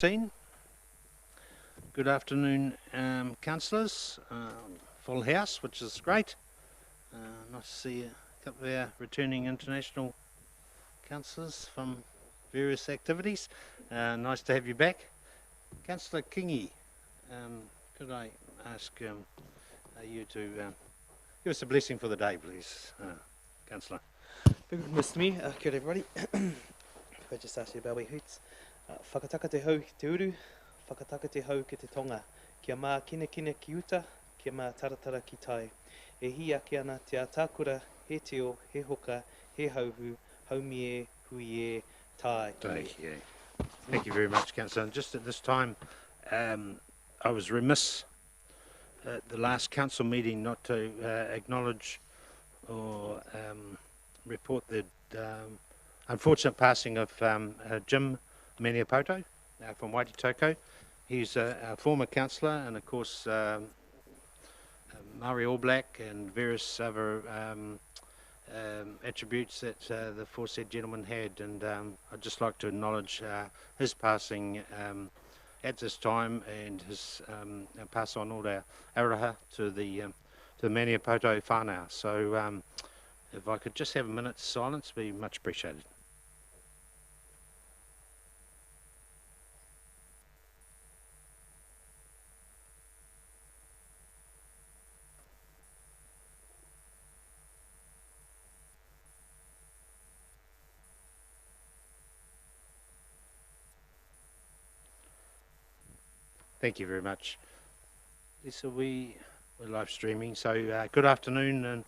Good afternoon, councillors. Full house, which is great. Nice to see a couple of our returning international councillors from various activities. Nice to have you back. Councillor Kingi, could I ask you to give us a blessing for the day, please, Councillor? Good Mr. Me, kia ora everybody. If I just ask you about hoots. Whakataka te hau ki te uru, whakataka te hau ki te tonga. Kia mā kina ki uta, kia mā taratara ki tai. E hi ake ana te atakura, he teo, he hoka, he hauhu, haumie, huie, tai. Thank you very much, Councillor. And just at this time, I was remiss at the last council meeting not to acknowledge or report the unfortunate passing of Jim Maniapoto from Waititoko. He's a former councillor and of course Maori All Black and various other attributes that the aforesaid gentleman had, and I'd just like to acknowledge his passing at this time, and his pass on all our aroha to the Maniapoto whānau. So if I could just have a minute's silence, be much appreciated. Thank you very much. Lisa, we're live streaming, so good afternoon and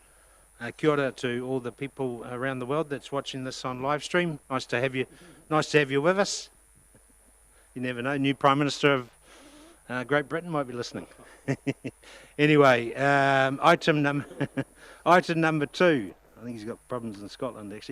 kia ora to all the people around the world that's watching this on live stream. Nice to have you with us. You never know, new Prime Minister of Great Britain might be listening. Anyway, item number 2. I think he's got problems in Scotland actually.